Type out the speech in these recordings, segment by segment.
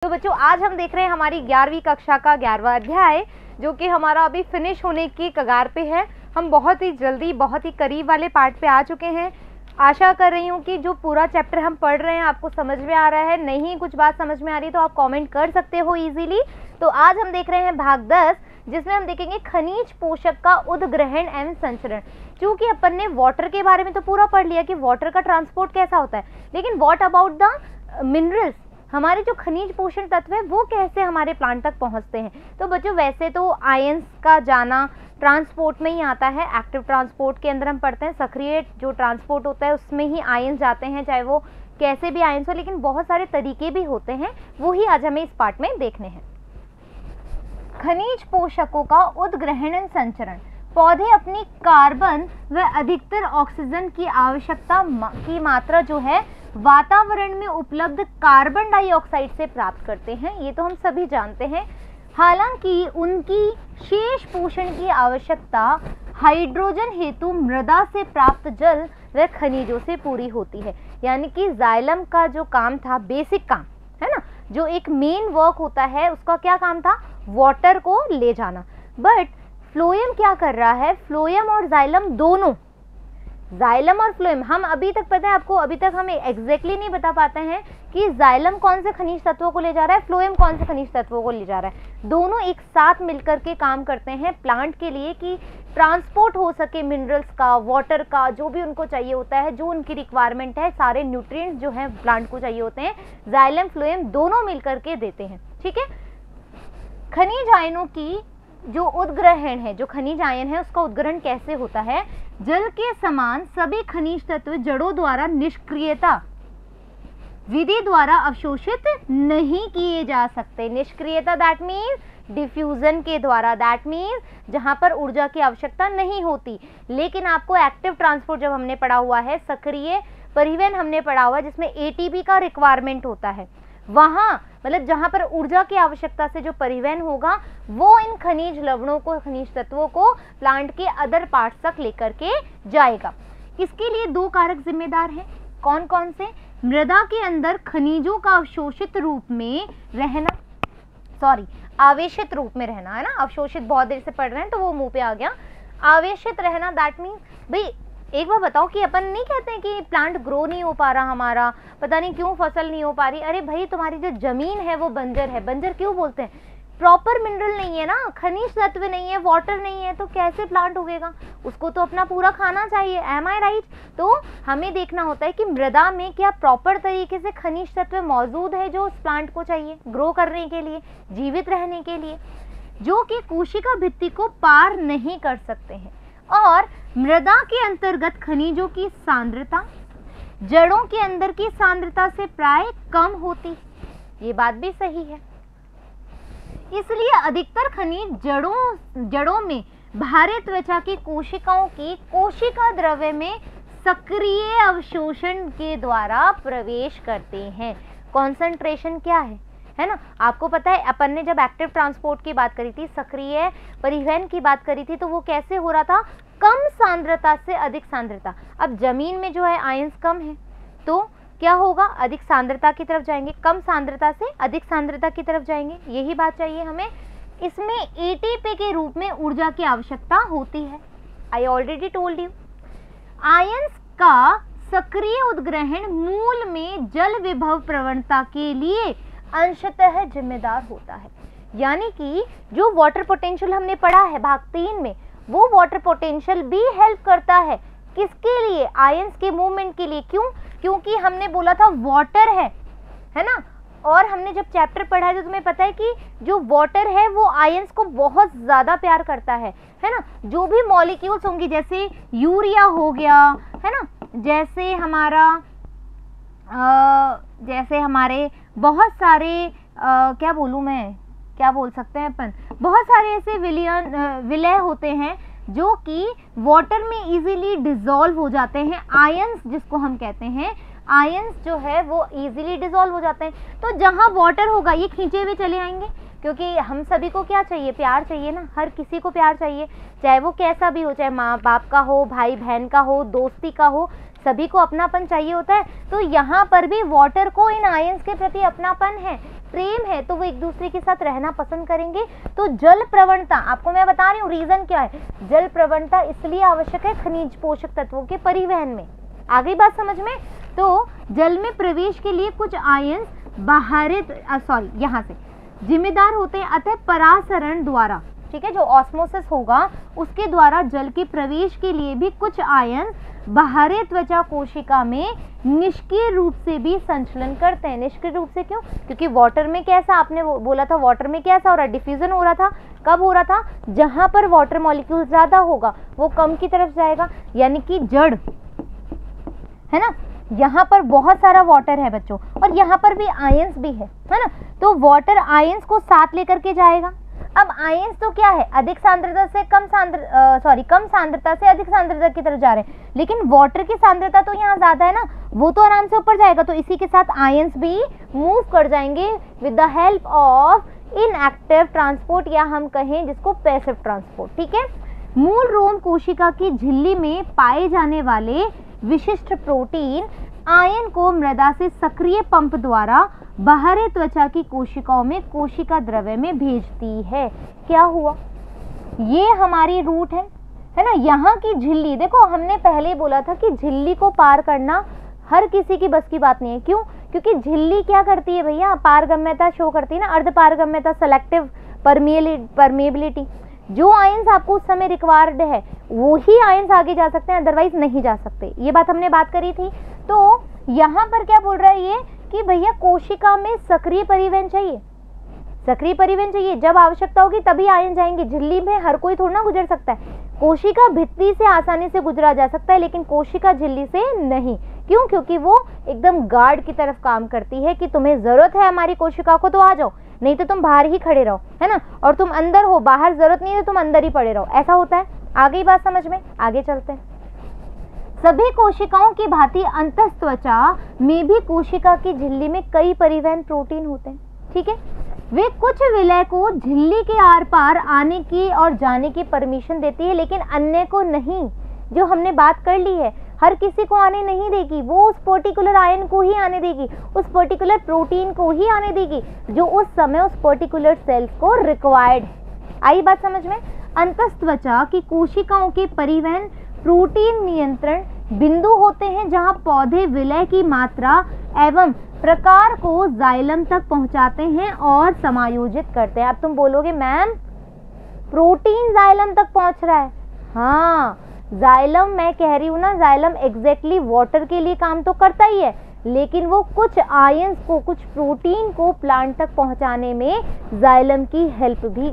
तो बच्चों आज हम देख रहे हैं हमारी 11वीं कक्षा का 11वां अध्याय, जो कि हमारा अभी फिनिश होने की कगार पे है। हम बहुत ही जल्दी बहुत ही करीब वाले पार्ट पे आ चुके हैं। आशा कर रही हूँ कि जो पूरा चैप्टर हम पढ़ रहे हैं आपको समझ में आ रहा है। नहीं कुछ बात समझ में आ रही तो आप कमेंट कर सकते हो इजीली। तो आज हम देख रहे हैं भाग 10, जिसमें हम देखेंगे खनिज पोषक का उद्ग्रहण एवं संचरण। क्योंकि अपन ने वाटर के बारे में तो पूरा पढ़ लिया कि वाटर का ट्रांसपोर्ट कैसा होता है, लेकिन व्हाट अबाउट द मिनरल्स, हमारे जो खनिज पोषण तत्व है वो कैसे हमारे प्लांट तक पहुंचते हैं। तो बच्चों वैसे तो आयंस का जाना ट्रांसपोर्ट में ही आता है। एक्टिव ट्रांसपोर्ट के अंदर हम पढ़ते हैं, सक्रिय जो ट्रांसपोर्ट होता है उसमें ही आयंस जाते हैं, चाहे वो कैसे भी आयंस हो, लेकिन बहुत सारे तरीके भी होते हैं, वो ही आज हमें इस पार्ट में देखने हैं। खनिज पोषकों का उद्ग्रहण संचरण। पौधे अपनी कार्बन व अधिकतर ऑक्सीजन की आवश्यकता की मात्रा जो है वातावरण में उपलब्ध कार्बन डाइऑक्साइड से प्राप्त करते हैं, ये तो हम सभी जानते हैं। हालांकि उनकी शेष पोषण की आवश्यकता हाइड्रोजन हेतु मृदा से प्राप्त जल व खनिजों से पूरी होती है। यानी कि जाइलम का जो काम था, बेसिक काम है ना, जो एक मेन वर्क होता है, उसका क्या काम था, वाटर को ले जाना। बट फ्लोएम क्या कर रहा है, फ्लोएम और जाइलम दोनों, जाइलम और फ्लोएम, हम अभी तक पता है आपको, अभी तक हम एग्जैक्टली नहीं बता पाते हैं कि जाइलम कौन से खनिज तत्वों को ले जा रहा है, फ्लोएम कौन से खनिज तत्वों को ले जा रहा है। दोनों एक साथ मिलकर के काम करते हैं प्लांट के लिए कि ट्रांसपोर्ट हो सके मिनरल्स का, वाटर का, जो भी उनको चाहिए होता है, जो उनकी रिक्वायरमेंट है, सारे न्यूट्रिएंट्स जो हैं प्लांट को चाहिए होते हैं, जाइलम फ्लोएम दोनों मिलकर के देते हैं। ठीक है। खनिज आयनों की जो उद्ग्रहण है, जो खनिज आयन है उसका उद्ग्रहण कैसे होता है, जल के समान सभी खनिज तत्व जड़ों द्वारा निष्क्रियता विधि द्वारा अवशोषित नहीं किए जा सकते। निष्क्रियता दैट मीन्स डिफ्यूजन के द्वारा, दैट मीन्स जहां पर ऊर्जा की आवश्यकता नहीं होती। लेकिन आपको एक्टिव ट्रांसपोर्ट जब हमने पढ़ा हुआ है, सक्रिय परिवहन हमने पढ़ा हुआ है, जिसमें एटीपी का रिक्वायरमेंट होता है, वहां मतलब जहां पर ऊर्जा की आवश्यकता से जो परिवहन होगा वो इन खनिज लवणों को, खनिज तत्वों को प्लांट के अदर पार्ट्स तक लेकर के जाएगा। इसके लिए दो कारक जिम्मेदार हैं। कौन कौन से? मृदा के अंदर खनिजों का अवशोषित रूप में रहना, आवेशित रूप में रहना, है ना, अवशोषित बहुत देर से पढ़ रहे हैं तो वो मुंह पे आ गया। आवेशित रहना दैट मीन्स, भाई एक बार बताओ कि अपन नहीं कहते हैं कि प्लांट ग्रो नहीं हो पा रहा, हमारा पता नहीं क्यों फसल नहीं हो पा रही। अरे भाई तुम्हारी जो जमीन है वो बंजर है। बंजर क्यों बोलते हैं? प्रॉपर मिनरल नहीं है ना, खनिज तत्व नहीं है, वाटर नहीं है, तो कैसे प्लांट उगेगा? उसको तो अपना पूरा खाना चाहिए। एम आई राइट? तो हमें देखना होता है कि मृदा में क्या प्रॉपर तरीके से खनिज तत्व मौजूद है जो उस प्लांट को चाहिए ग्रो करने के लिए, जीवित रहने के लिए, जो कि कोशिका भित्ति को पार नहीं कर सकते हैं। और मृदा के अंतर्गत खनिजों की सांद्रता जड़ों के अंदर की सांद्रता से प्राय कम होती, ये बात भी सही है। इसलिए अधिकतर खनिज जड़ों में भारे त्वचा की कोशिकाओं की कोशिका द्रव्य में सक्रिय अवशोषण के द्वारा प्रवेश करते हैं। कॉन्सेंट्रेशन क्या है ना, आपको पता है अपन ने जब एक्टिव ट्रांसपोर्ट की बात करी थी, सक्रिय परिवहन की बात करी थी, तो वो कैसे हो रहा था, कम सांद्रता से अधिक सांद्रता। अब जमीन में जो है आयंस कम है तो क्या होगा, अधिक सांद्रता की तरफ जाएंगे, कम सांद्रता से अधिक सांद्रता की तरफ जाएंगे, यही बात चाहिए हमें। इसमें एटीपी के रूप में ऊर्जा की आवश्यकता होती है। I already told you. Ions का सक्रिय उद्ग्रहण मूल में जल विभव प्रवणता के लिए अंशतः जिम्मेदार होता है। यानी कि जो वाटर पोटेंशियल हमने पढ़ा है भाग 3 में, वो वाटर पोटेंशियल भी हेल्प करता है किसके लिए, आयंस के मूवमेंट के लिए। क्यों? क्योंकि हमने बोला था वाटर है ना, और हमने जब चैप्टर पढ़ा है तो तुम्हें पता है कि जो वाटर है वो आयंस को बहुत ज्यादा प्यार करता है ना। जो भी मॉलिक्यूल्स होंगी, जैसे यूरिया हो गया, है ना, जैसे हमारे बहुत सारे क्या बोलूँ मैं, क्या बोल सकते हैं अपन, बहुत सारे ऐसे विलय होते हैं जो कि वाटर में इजीली डिसॉल्व हो जाते हैं। आयंस जिसको हम कहते हैं, आयंस जो है वो इजीली डिसॉल्व हो जाते हैं। तो जहाँ वाटर होगा ये खींचे हुए चले आएंगे, क्योंकि हम सभी को क्या चाहिए, प्यार चाहिए ना, हर किसी को प्यार चाहिए, चाहे वो कैसा भी हो, चाहे माँ बाप का हो, भाई बहन का हो, दोस्ती का हो, सभी को अपनापन चाहिए होता है। तो यहाँ पर भी वाटर को इन आयंस के प्रति अपनापन है, प्रेम है तो वो एक दूसरे के साथ रहना पसंद करेंगे। तो जल प्रवणता, आपको मैं बता रही हूँ रीजन क्या है, जल प्रवणता इसलिए आवश्यक है खनिज पोषक तत्वों के परिवहन में। आ गई बात समझ में। तो जल में प्रवेश के लिए कुछ आयंस बाहरित यहाँ से जिम्मेदार होते हैं, अतः परासरण द्वारा, ठीक है, जो ऑस्मोसिस होगा उसके द्वारा जल के प्रवेश के लिए भी कुछ आयन बाहरी त्वचा कोशिका में निष्क्रिय रूप से भी संचलन करते हैं। निष्क्रिय रूप से क्यों? क्योंकि वाटर में कैसा, आपने बोला था वाटर में कैसा हो रहा है, डिफ्यूजन हो रहा था। कब हो रहा था? जहां पर वाटर मॉलिक्यूल ज्यादा होगा वो कम की तरफ जाएगा, यानी कि जड़ है ना, यहाँ पर बहुत सारा वाटर है बच्चों, और यहाँ पर भी आयंस भी है ना, तो वाटर आयंस को साथ लेकर के जाएगा। अब आयंस तो क्या है, अधिक सांद्रता से कम सांद्रता से अधिक सांद्रता की तरफ जा रहे हैं, लेकिन वाटर की सांद्रता तो यहाँ ज्यादा है ना, वो तो आराम से ऊपर जाएगा, तो इसी के साथ आयंस भी मूव कर जाएंगे with the help of inactive transport, या हम कहें जिसको पैसिव ट्रांसपोर्ट। ठीक है। मूल रोम कोशिका की झिल्ली में पाए जाने वाले विशिष्ट प्रोटीन आयन को मृदा से सक्रिय पंप द्वारा बाहरी त्वचा की कोशिकाओं में कोशिका द्रव्य में भेजती है। क्या हुआ? ये हमारी रूट है ना, यहाँ की झिल्ली देखो, हमने पहले बोला था कि झिल्ली को पार करना हर किसी की बस की बात नहीं है। क्यों? क्योंकि झिल्ली क्या करती है भैया, पारगम्यता शो करती है ना, अर्ध पारगम्यता, सेलेक्टिव परमिएबिलिटी। जो आयंस आपको उस समय रिक्वायर्ड है वो ही आयंस आगे जा सकते हैं, अदरवाइज नहीं जा सकते। ये बात हमने बात करी थी। तो यहाँ पर क्या बोल रहा है ये कि भैया कोशिका में सक्रिय परिवहन चाहिए, सक्रिय परिवहन चाहिए, जब आवश्यकता होगी तभी आयन जाएंगे। झिल्ली में हर कोई थोड़ा ना गुजर सकता है, कोशिका भित्ति से आसानी से गुजरा जा सकता है, लेकिन कोशिका झिल्ली से नहीं। क्यों? क्योंकि वो एकदम गार्ड की तरफ काम करती है कि तुम्हें जरूरत है हमारी कोशिका को तो आ जाओ, नहीं तो तुम बाहर ही खड़े रहो, है ना, और तुम अंदर हो, बाहर जरूरत नहीं है तो तुम अंदर ही पड़े रहो, ऐसा होता है। आगे बात समझ में, आगे चलते हैं। सभी कोशिकाओं की भांति अंतःत्वचा में भी कोशिका की झिल्ली में कई परिवहन प्रोटीन होते हैं। ठीक है, वे कुछ विलय को झिल्ली के आर पार आने की और जाने की परमिशन देती है, लेकिन अन्य को नहीं। जो हमने बात कर ली है, हर किसी को आने नहीं देगी, वो उस पर्टिकुलर आयन को ही आने देगी, उस पर्टिकुलर प्रोटीन को ही आने देगी जो उस समय उस पर्टिकुलर सेल्स को रिक्वायर्ड है। आई बात समझ में? अंतःत्वचा की कोशिकाओं के परिवहन प्रोटीन नियंत्रण बिंदु होते हैं, जहां पौधे विलय की मात्रा एवं प्रकार को जाइलम तक पहुंचाते हैं और समायोजित करते हैं। अब तुम बोलोगे मैम प्रोटीन जाइलम तक पहुंच रहा है। हाँ, जाइलम मैं कह रही हूँ ना, जाइलम एग्जैक्टली वाटर के लिए काम तो करता ही है, लेकिन वो कुछ आयंस को, कुछ प्रोटीन को प्लांट तक पहुंचाने में जाइलम की हेल्प भी,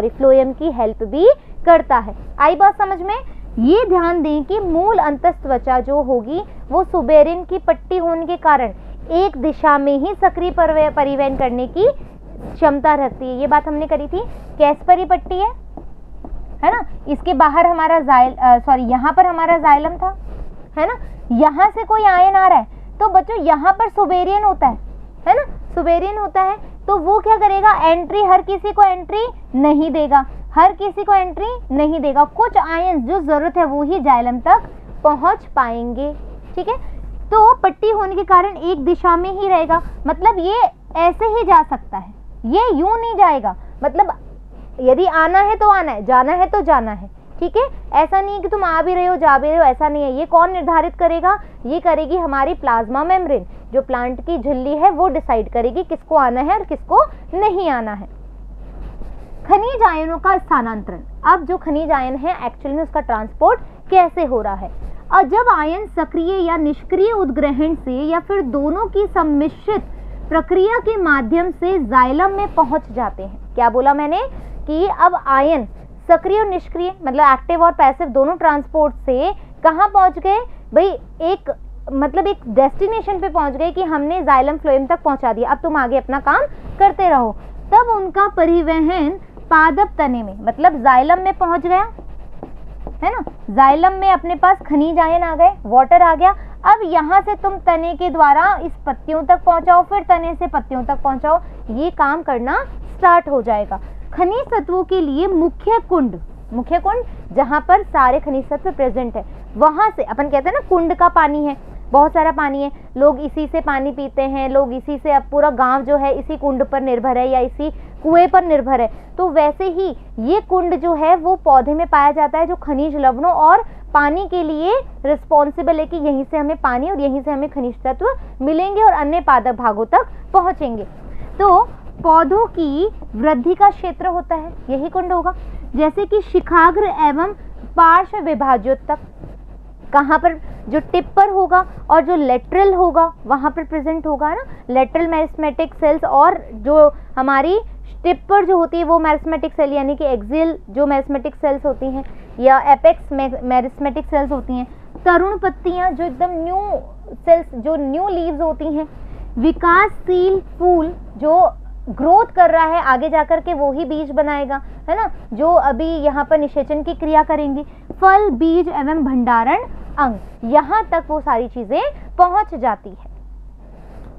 फ्लोएम की हेल्प भी करता है। आई बात समझ में? ये ध्यान दें कि मूल अंतःत्वचा जो होगी वो सुबेरिन की पट्टी होने के कारण एक दिशा में ही सक्रिय परिवहन करने की क्षमता रखती है। ये बात हमने करी थी। कैस्परी पट्टी है ना, इसके बाहर हमारा यहाँ पर हमारा जाइलम था, है ना, यहाँ से कोई आयन आ रहा है तो बच्चों यहाँ पर सुबेरियन होता है ना, सुबेरियन होता है, तो वो क्या करेगा, एंट्री, हर किसी को एंट्री नहीं देगा, हर किसी को एंट्री नहीं देगा। कुछ आयन जो जरूरत है वो ही जाइलम तक पहुंच पाएंगे। ठीक है, तो पट्टी होने के कारण एक दिशा में ही रहेगा, मतलब ये ऐसे ही जा सकता है, ये यूं नहीं जाएगा, मतलब यदि आना है तो आना है, जाना है तो जाना है। ठीक है, ऐसा नहीं है कि तुम आ भी रहे हो जा भी रहे हो, ऐसा नहीं है। ये कौन निर्धारित करेगा? ये करेगी हमारी प्लाज्मा मेम्ब्रेन, जो प्लांट की झिल्ली है वो डिसाइड करेगी किसको आना है और किसको नहीं आना है। खनिज आयनों का स्थानांतरण। अब जो खनिज आयन है एक्चुअल में उसका ट्रांसपोर्ट कैसे हो रहा है? और जब आयन सक्रिय या निष्क्रिय उद्ग्रहण से या फिर दोनों की सम्मिश्रित प्रक्रिया के माध्यम से जाइलम में पहुंच जाते हैं। क्या बोला मैंने कि अब आयन सक्रिय और निष्क्रिय, मतलब एक्टिव और पैसिव दोनों ट्रांसपोर्ट से कहाँ पहुंच गए भाई, एक मतलब एक डेस्टिनेशन पे पहुंच गए कि हमने जाइलम फ्लोएम तक पहुंचा दिया, अब तुम आगे अपना काम करते रहो। तब उनका परिवहन पादप तने में, मतलब जाइलम में पहुंच गया, है ना, जाइलम में अपने पास खनिज आयन आ गए, वाटर आ गया। अब यहाँ से तुम तने के द्वारा इस पत्तियों तक पहुंचाओ, फिर तने से पत्तियों तक पहुंचाओ, ये काम करना स्टार्ट हो जाएगा। खनिज तत्वों के लिए मुख्य कुंड जहाँ पर सारे खनिज तत्व प्रेजेंट है, वहां से अपन कहते हैं ना कुंड का पानी है, बहुत सारा पानी है, लोग इसी से पानी पीते हैं, लोग इसी से, अब पूरा गांव जो है इसी कुंड पर निर्भर है या इसी कुएं पर निर्भर है। तो वैसे ही ये कुंड जो है वो पौधे में पाया जाता है, जो खनिज लवणों और पानी के लिए रिस्पॉन्सिबल है कि यहीं से हमें पानी और यहीं से हमें खनिज तत्व मिलेंगे और अन्य पादप भागों तक पहुंचेंगे। तो पौधों की वृद्धि का क्षेत्र होता है, यही कुंड होगा। जैसे कि शिखाग्र एवं पार्श्व विभाज्योतक, कहाँ पर, जो टिप पर होगा और जो लेटरल होगा वहाँ पर प्रेजेंट होगा ना, लेटरल मेरिस्टेमेटिक सेल्स, और जो हमारी टिप पर जो होती है वो मेरिस्टेमेटिक सेल यानी कि एक्सियल जो मेरिस्टेमेटिक सेल्स होती हैं या एपेक्स मेरिस्टेमेटिक सेल्स होती हैं। तरुण पत्तियाँ जो एकदम न्यू सेल्स, जो न्यू लीव्स होती हैं। विकासशील फूल जो ग्रोथ कर रहा है, आगे जाकर के वो ही बीज बनाएगा, है ना, जो अभी यहाँ पर निषेचन की क्रिया करेंगी। फल, बीज एवं भंडारण अंग, यहाँ तक वो सारी चीजें पहुंच जाती है।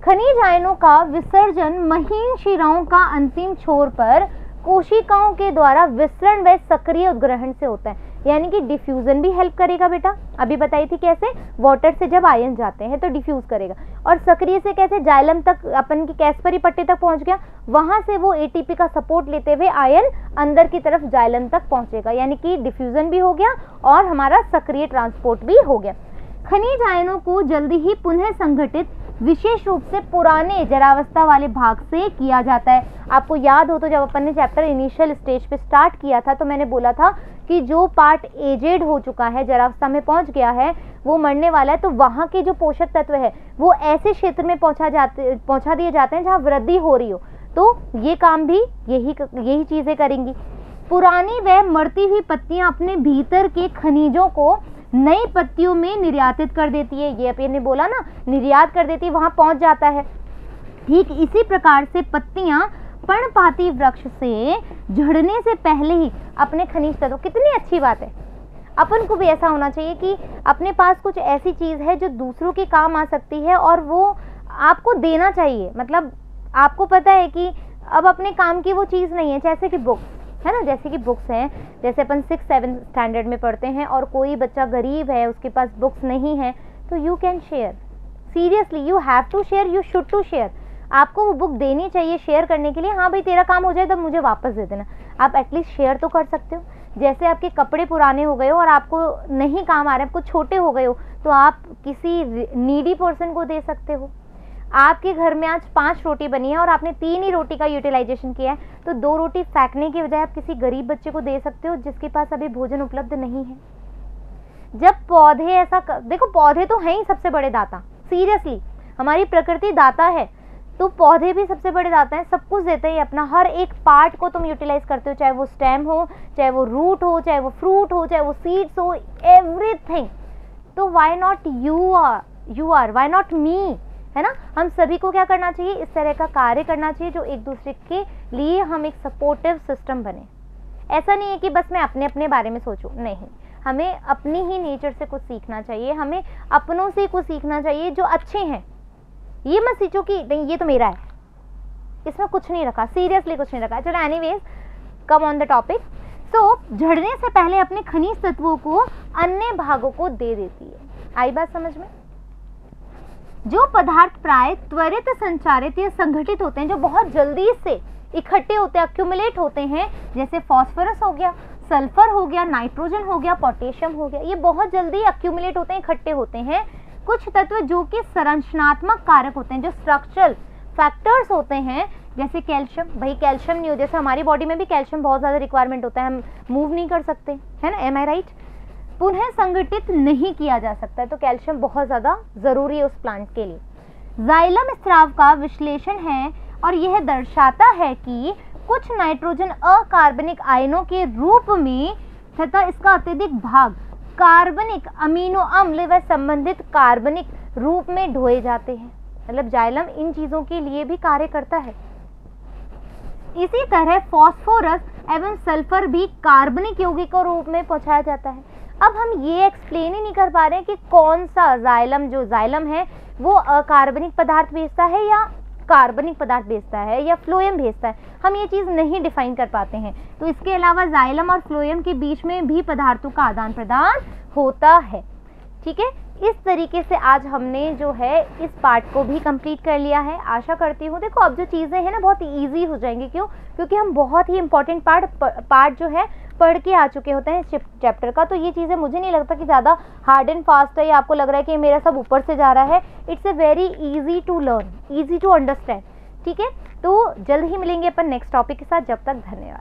खनिज आयनों का विसर्जन महीन शिराओं का अंतिम छोर पर कोशिकाओं के द्वारा विसरण व सक्रिय उद्ग्रहण से होता है, यानी कि डिफ्यूजन भी हेल्प करेगा बेटा, अभी बताई थी कैसे, वाटर से जब आयन जाते हैं तो डिफ्यूज करेगा, और सक्रिय से कैसे, जाइलम तक, अपन की कैस्परी पट्टी तक पहुंच गया, वहां से वो एटीपी का सपोर्ट लेते हुए आयन अंदर की तरफ जाइलम तक पहुंचेगा, यानी कि डिफ्यूजन भी हो गया और हमारा सक्रिय ट्रांसपोर्ट भी हो गया। खनिज आयनों को जल्दी ही पुनः संगठित विशेष रूप से पुराने जरावस्था वाले भाग से किया जाता है। आपको याद हो तो जब अपन ने चैप्टर इनिशियल स्टेज पे स्टार्ट किया था तो मैंने बोला था कि जो पार्ट एजेड हो चुका है, जरावस्था में पहुंच गया है, वो मरने वाला है, तो वहाँ के जो पोषक तत्व है वो ऐसे क्षेत्र में पहुंचा दिए जाते हैं जहाँ वृद्धि हो रही हो, तो ये काम भी यही चीजें करेंगी। पुरानी व मरती हुई पत्तियां अपने भीतर के खनिजों को नई पत्तियों में निर्यातित कर देती है, ये अपन ने बोला ना, निर्यात कर देती है, वहां पहुंच जाता है। ठीक इसी प्रकार से पत्तियां पर्णपाती वृक्ष से झड़ने से पहले ही अपने खनिज तत्व, कितनी अच्छी बात है, अपन को भी ऐसा होना चाहिए कि अपने पास कुछ ऐसी चीज है जो दूसरों के काम आ सकती है और वो आपको देना चाहिए। मतलब आपको पता है कि अब अपने काम की वो चीज नहीं है, जैसे कि बुक्स है ना, जैसे कि बुक्स हैं, जैसे अपन 6-7 स्टैंडर्ड में पढ़ते हैं और कोई बच्चा गरीब है, उसके पास बुक्स नहीं है, तो you can share, seriously you have to share, you should to share, आपको वो बुक देनी चाहिए शेयर करने के लिए। हाँ भाई तेरा काम हो जाए तब मुझे वापस दे देना, आप एटलीस्ट शेयर तो कर सकते हो। जैसे आपके कपड़े पुराने हो गए हो और आपको नहीं काम आ रहे, आपको छोटे हो गए हो, तो आप किसी नीडी पर्सन को दे सकते हो। आपके घर में आज 5 रोटी बनी है और आपने 3 ही रोटी का यूटिलाइजेशन किया है, तो 2 रोटी फेंकने की बजाय आप किसी गरीब बच्चे को दे सकते हो जिसके पास अभी भोजन उपलब्ध नहीं है। जब पौधे ऐसा देखो, पौधे तो हैं ही सबसे बड़े दाता, सीरियसली हमारी प्रकृति दाता है, तो पौधे भी सबसे बड़े दाता हैं, सब कुछ देते हैं अपना, हर एक पार्ट को तुम यूटिलाइज करते हो, चाहे वो स्टेम हो, चाहे वो रूट हो, चाहे वो फ्रूट हो, चाहे वो सीड्स हो, एवरीथिंग। तो why not you are why not me, है ना। हम सभी को क्या करना चाहिए, इस तरह का कार्य करना चाहिए जो एक दूसरे के लिए हम एक सपोर्टिव सिस्टम बने। ऐसा नहीं है कि बस मैं अपने अपने बारे में सोचूं, नहीं, हमें अपनी ही नेचर से कुछ सीखना चाहिए, हमें अपनों से कुछ सीखना चाहिए जो अच्छे हैं। ये मत सोचो कि नहीं ये तो मेरा है, इसमें कुछ नहीं रखा, सीरियसली कुछ नहीं रखा। चलो anyways, come on the topic. So झड़ने से पहले अपने खनिज तत्वों को अन्य भागों को दे देती है। आई बात समझ में। जो पदार्थ प्राय त्वरित संचारित या संगठित होते हैं, जो बहुत जल्दी से इकट्ठे होते हैं, अक्यूमुलेट होते हैं, जैसे फॉस्फोरस हो गया, सल्फर हो गया, नाइट्रोजन हो गया, पोटेशियम हो गया, ये बहुत जल्दी अक्यूमुलेट होते हैं, इकट्ठे होते हैं। कुछ तत्व जो कि संरचनात्मक कारक होते हैं, जो स्ट्रक्चरल फैक्टर्स होते हैं, जैसे कैल्शियम, भाई कैल्शियम नहीं हो, जैसे हमारी बॉडी में भी कैल्शियम बहुत ज़्यादा रिक्वायरमेंट होता है, हम मूव नहीं कर सकते, है ना, एम आई राइट, पुनः संगठित नहीं किया जा सकता है, तो कैल्शियम बहुत ज़्यादा ज़रूरी है उस प्लांट के लिए। जाइलम स्राव का विश्लेषण है और यह दर्शाता है कि कुछ नाइट्रोजन अकार्बनिक आयनों के रूप में तथा इसका अत्यधिक भाग कार्बनिक अमीनो अम्ल व संबंधित कार्बनिक रूप में ढोए जाते हैं। मतलब जाइलम इन चीजों के लिए भी कार्य करता है। इसी तरह फास्फोरस एवं सल्फर भी कार्बनिक यौगिक के रूप में पहुंचाया जाता है। अब हम ये एक्सप्लेन ही नहीं कर पा रहे हैं कि कौन सा जाइलम, जो जाइलम है वो अकार्बनिक पदार्थ भेजता है या कार्बनिक पदार्थ भेजता है या फ्लोएम भेजता है, हम ये चीज़ नहीं डिफाइन कर पाते हैं। तो इसके अलावा जाइलम और फ्लोएम के बीच में भी पदार्थों का आदान प्रदान होता है। ठीक है, इस तरीके से आज हमने जो है इस पार्ट को भी कंप्लीट कर लिया है। आशा करती हूँ, देखो अब जो चीज़ें हैं ना बहुत ईजी हो जाएंगी। क्यों? क्योंकि हम बहुत ही इंपॉर्टेंट पार्ट जो है पढ़ के आ चुके होते हैं इस चैप्टर का। तो ये चीज़ें मुझे नहीं लगता कि ज़्यादा हार्ड एंड फास्ट है या आपको लग रहा है कि मेरा सब ऊपर से जा रहा है। It's a very easy to learn, easy to understand. ठीक है, तो जल्द ही मिलेंगे अपन नेक्स्ट टॉपिक के साथ। जब तक धन्यवाद।